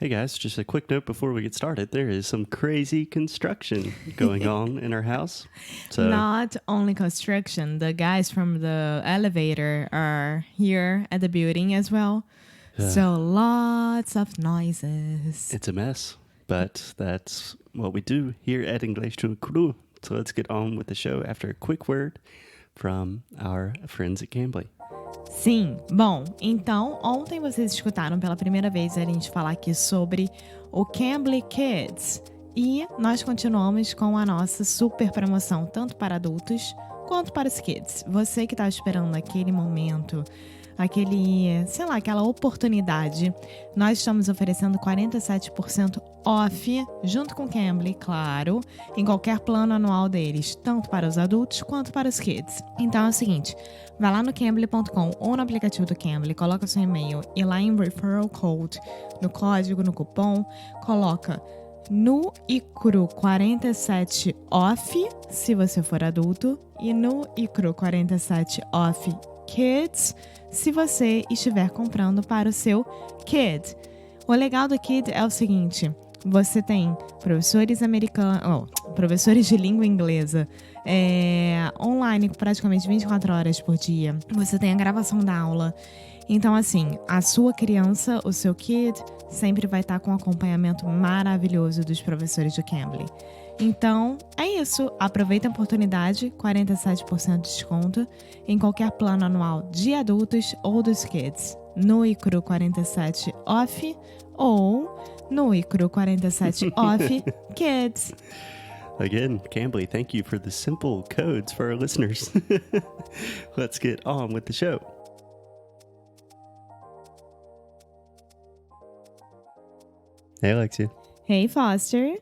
Hey guys, just a quick note before we get started. There is some crazy construction going on in our house. So, Not only construction, the guys from the elevator are here at the building as well. So lots of noises. it's a mess, but that's what we do here at English to Cru. So let's get on with the show after a quick word from our friends at Cambly. Sim, bom, então ontem vocês escutaram pela primeira vez a gente falar aqui sobre o Cambly Kids. E nós continuamos com a nossa super promoção, tanto para adultos quanto para os kids. Você que está esperando aquele momento, aquela oportunidade, nós estamos oferecendo 47% off, junto com o Cambly, claro, em qualquer plano anual deles, tanto para os adultos quanto para os kids. Então é o seguinte, vai lá no cambly.com ou no aplicativo do Cambly, coloca seu e-mail e lá em referral code, no código, no cupom, coloca nu e cru 47 off, se você for adulto, e nu e cru 47 off kids, se você estiver comprando para o seu kid. O legal do kid é o seguinte, você tem professores de língua inglesa online praticamente 24 horas por dia. Você tem a gravação da aula. Então, assim, a sua criança, o seu kid, sempre vai estar com um acompanhamento maravilhoso dos professores do Cambly. Então, é isso. Aproveita a oportunidade, 47% de desconto em qualquer plano anual de adultos ou dos kids. Nu e cru 47 off ou nu e cru 47 off kids. Again, Cambly, thank you for the simple codes for our listeners. Let's get on with the show. Hey, Alexia. Hey, Foster.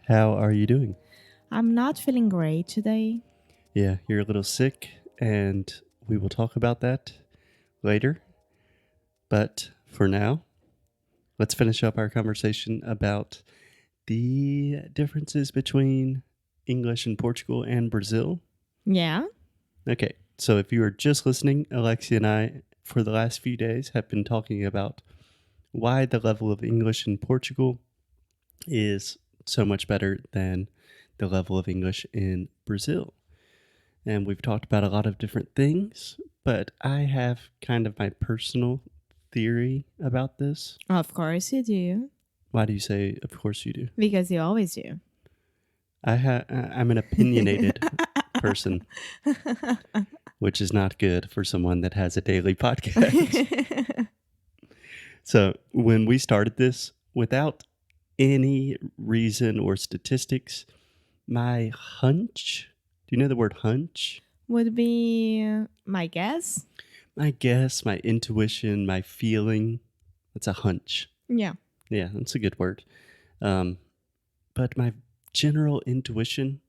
How are you doing? I'm not feeling great today. Yeah, you're a little sick, and we will talk about that later. But for now, let's finish up our conversation about the differences between English in Portugal and Brazil. Yeah? Okay, so if you are just listening, Alexia and I, for the last few days, have been talking about why the level of English in Portugal is so much better than the level of English in Brazil. And we've talked about a lot of different things, but I have kind of my personal theory about this. Of course you do. Why do you say, of course you do? Because you always do. I'm an opinionated person, which is not good for someone that has a daily podcast. So when we started this, without any reason or statistics, my hunch, do you know the word hunch? Would be my guess. My guess, my intuition, my feeling, that's a hunch. Yeah. Yeah, that's a good word. But my general intuition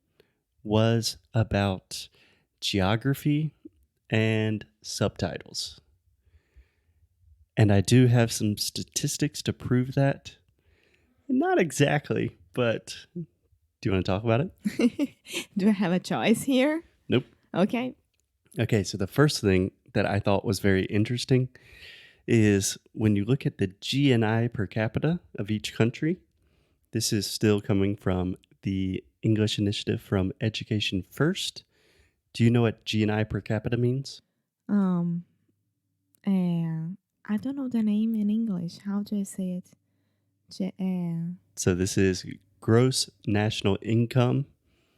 was about geography and subtitles. And I do have some statistics to prove that. Not exactly, but do you want to talk about it? Do I have a choice here? Nope. Okay. Okay, so the first thing that I thought was very interesting is when you look at the GNI per capita of each country, this is still coming from the English Initiative from Education First. Do you know what GNI per capita means? I don't know the name in English. How do I say it? So this is gross national income.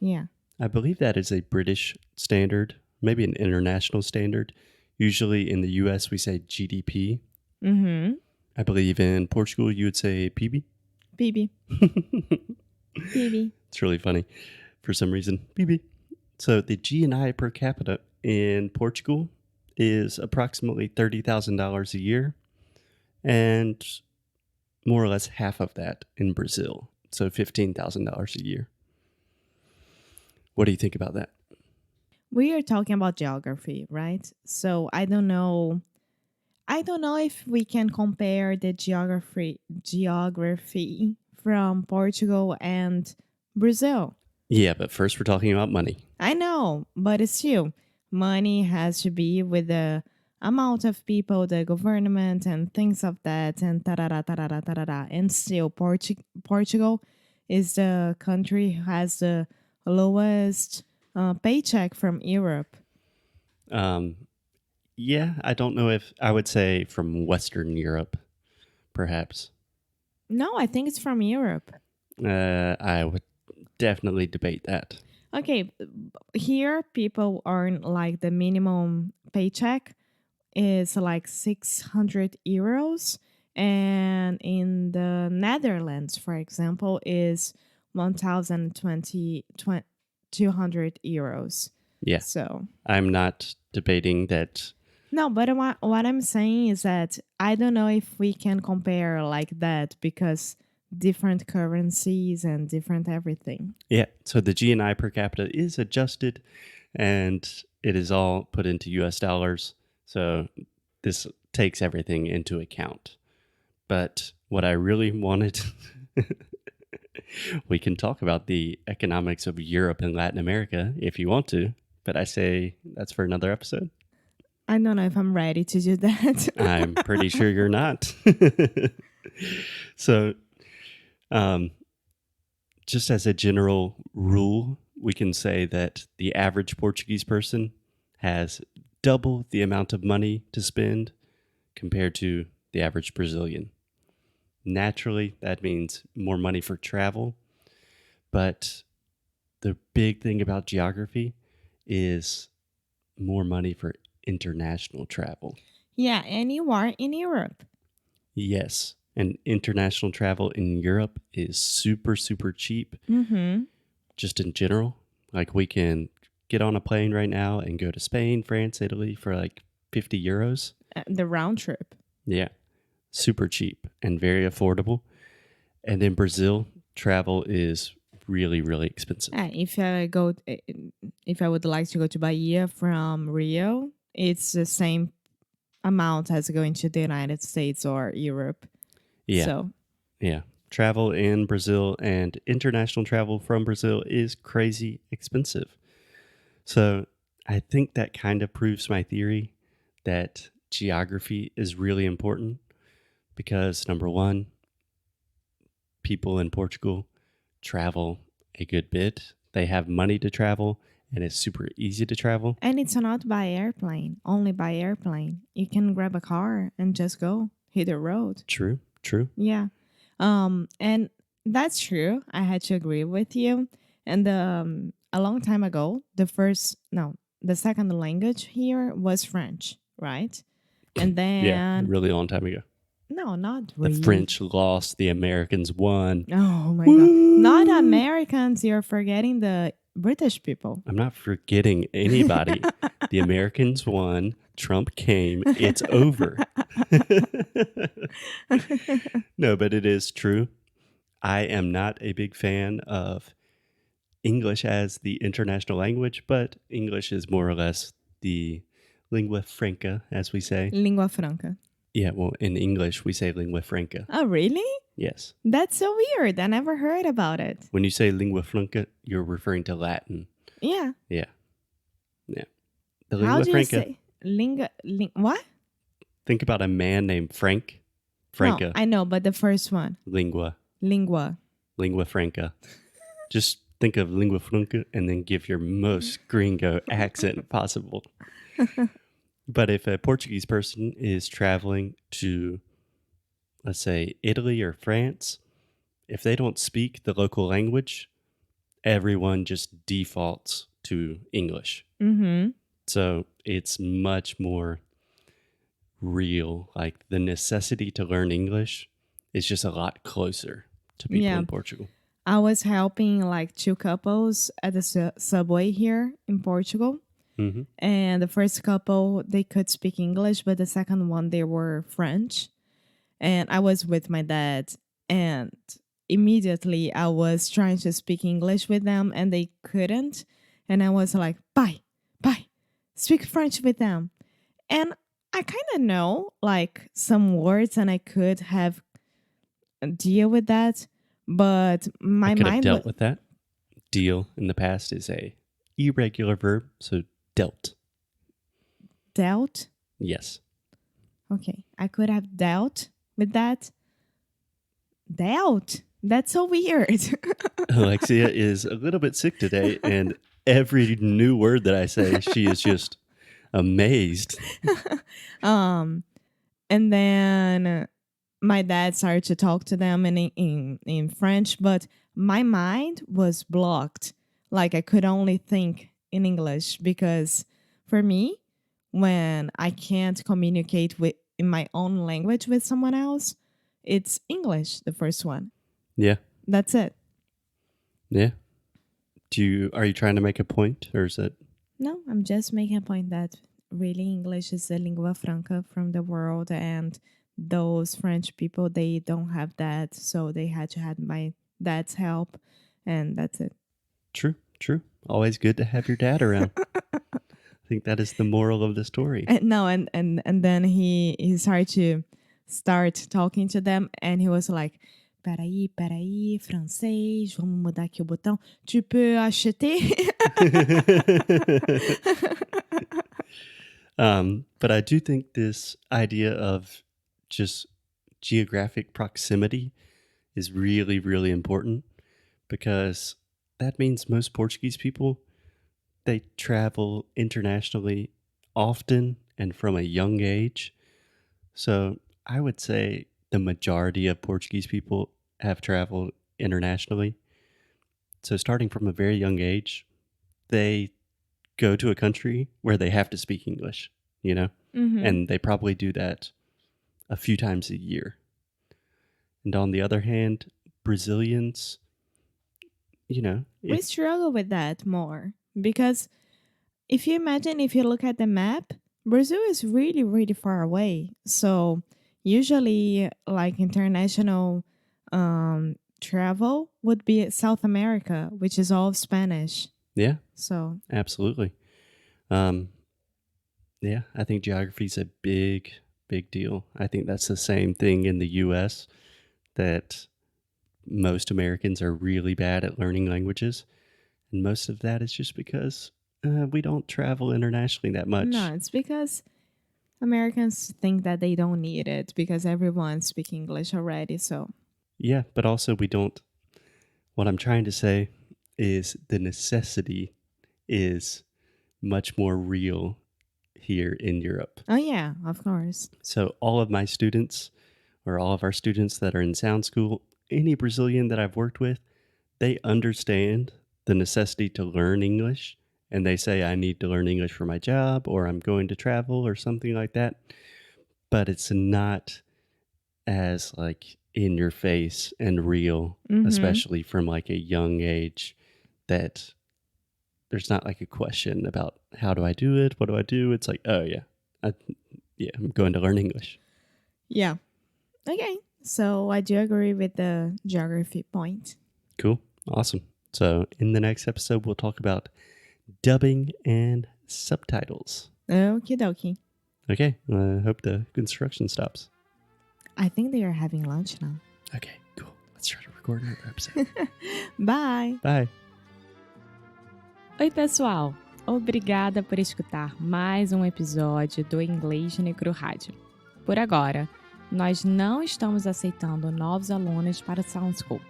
Yeah. I believe that is a British standard, maybe an international standard. Usually in the US, we say GDP. Mm-hmm. I believe in Portugal, you would say PB. PB. PB. It's really funny for some reason. PB. So the GNI per capita in Portugal is approximately $30,000 a year, and more or less half of that in Brazil. So $15,000 a year. What do you think about that? We are talking about geography, right? So I don't know if we can compare the geography from Portugal and Brazil. Yeah, but first we're talking about money. I know, but it's still money has to be with a amount of people, the government, and things of that, and tarara, tarara, tarara. And still, Portugal is the country who has the lowest paycheck from Europe. Um, yeah, I don't know if I would say from Western Europe, perhaps. No, I think it's from Europe. I would definitely debate that. Okay, here people earn like the minimum paycheck is like 600 euros. And in the Netherlands, for example, is 1,020 200 euros. Yeah, So, I'm not debating that. no, but what I'm saying is that I don't know if we can compare like that because different currencies and different everything. Yeah, so the GNI per capita is adjusted and it is all put into US dollars. So this takes everything into account. But what I really wanted, we can talk about the economics of Europe and Latin America if you want to, but I say that's for another episode. I don't know if I'm ready to do that. I'm pretty sure you're not. So, um, just as a general rule, we can say that the average Portuguese person has double the amount of money to spend compared to the average Brazilian. Naturally, that means more money for travel, but the big thing about geography is more money for international travel. Yeah, and you are in Europe. Yes, and international travel in Europe is super, super cheap Mm-hmm. just in general. Like we can get on a plane right now and go to Spain, France, Italy for like 50 euros. The round trip. Yeah, super cheap and very affordable. And in Brazil, travel is really, really expensive. If I would like to go to Bahia from Rio, it's the same amount as going to the United States or Europe. Yeah, So, yeah. Travel in Brazil and international travel from Brazil is crazy expensive. So I think that kind of proves my theory that geography is really important because number one, people in Portugal travel a good bit. They have money to travel and it's super easy to travel. and it's not by airplane, only by airplane. You can grab a car and just go hit the road. True, true. Yeah. And that's true. I had to agree with you. And a long time ago, the second language here was French, right? And Yeah, a then really long time ago. no, not The really. French lost, the Americans won. Oh my god. Not Americans, you're forgetting the British people. I'm not forgetting anybody. The Americans won. Trump came. It's over. No, but it is true. I am not a big fan of English as the international language, but English is more or less the lingua franca, as we say. Lingua franca. Yeah, well, in English, we say lingua franca. Oh, really? Yes. That's so weird. I never heard about it. When you say lingua franca, you're referring to Latin. Yeah. Yeah. Yeah. The How lingua do you franca, say what? think about a man named Frank. No, Franca. I know, but the first one. Lingua. Lingua. Lingua franca. Just think of lingua franca and then give your most gringo accent possible. But if a Portuguese person is traveling to, let's say, Italy or France, if they don't speak the local language, everyone just defaults to English. Mm-hmm. So it's much more real. Like the necessity to learn English is just a lot closer to people Yeah. in Portugal. I was helping like two couples at the subway here in Portugal. Mm-hmm. And the first couple, they could speak English, but the second one, they were French. And I was with my dad. And immediately I was trying to speak English with them and they couldn't. And I was like, bye, speak French with them. And I kind of know like some words and I could have deal with that. But my I could have mind dealt with that. Deal in the past is a irregular verb, so dealt. dealt. Yes. Okay, I could have dealt with that. Dealt? That's so weird. Alexia is a little bit sick today, and every new word that I say, she is just amazed. um, and then my dad started to talk to them in French, but my mind was blocked. Like I could only think in English because for me, when I can't communicate with in my own language with someone else, it's English, the first one. Yeah. That's it. Yeah. Are you trying to make a point, or is it? No, I'm just making a point that really English is the lingua franca from the world, and those French people they don't have that, so they had to have my dad's help, and that's it. True. Always good to have your dad around. I think that is the moral of the story. And no, and then he started to start talking to them, and he was like, peraí, francês, vamos mudar aqui o botão. Tu peux acheter? But I do think this idea of just geographic proximity is really, really important because that means most Portuguese people, they travel internationally often and from a young age. So I would say the majority of Portuguese people have traveled internationally. So starting from a very young age, they go to a country where they have to speak English, you know? Mm-hmm. And they probably do that a few times a year. And on the other hand, Brazilians, We struggle with that more because if you imagine, if you look at the map, Brazil is really, really far away. So usually, like international travel would be South America, which is all Spanish. yeah, So absolutely. Um, yeah, I think geography is a big, big deal. I think that's the same thing in the US that most Americans are really bad at learning languages. And most of that is just because we don't travel internationally that no, much. it's because Americans think that they don't need it because everyone speaks English already. So Yeah, but also we don't. What I'm trying to say is the necessity is much more real here in Europe. oh yeah, of course. So all of my students, or all of our students that are in sound school, any Brazilian that I've worked with, they understand the necessity to learn English. And they say, I need to learn English for my job, or I'm going to travel, or something like that. But it's not as like in your face and real, Mm-hmm. especially from like a young age, that there's not like a question about how do I do it? What do I do? It's like, oh yeah, I'm going to learn English. Yeah. Okay. So I do agree with the geography point. Cool. Awesome. So in the next episode, we'll talk about dubbing and subtitles. Okie dokie. Okay. I hope the construction stops. I think they are having lunch now. Okay, cool. Let's try to record another episode. Bye. Bye. Oi, pessoal. Obrigada por escutar mais um episódio do Inglês Necro Rádio. Por agora, nós não estamos aceitando novos alunos para o Sound School.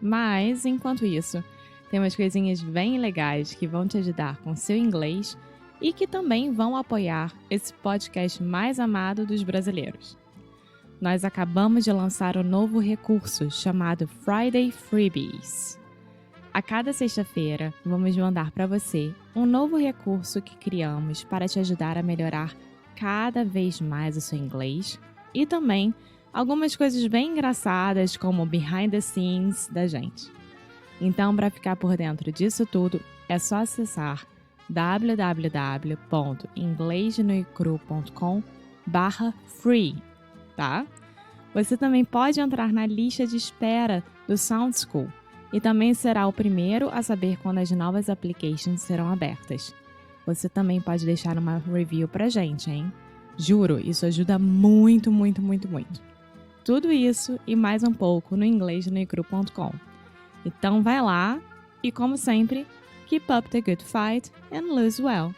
Mas, enquanto isso, temos coisinhas bem legais que vão te ajudar com seu inglês e que também vão apoiar esse podcast mais amado dos brasileiros. Nós acabamos de lançar um novo recurso chamado Friday Freebies. A cada sexta-feira, vamos mandar para você um novo recurso que criamos para te ajudar a melhorar cada vez mais o seu inglês e também algumas coisas bem engraçadas como behind the scenes da gente. Então, para ficar por dentro disso tudo, é só acessar www.inglesnoicru.com/free, tá? Você também pode entrar na lista de espera do Sound School e também será o primeiro a saber quando as novas applications serão abertas. Você também pode deixar uma review pra gente, hein? Juro, isso ajuda muito, muito, muito, muito. Tudo isso e mais um pouco no inglesnoicru.com. Então vai lá e, como sempre, keep up the good fight and lose well.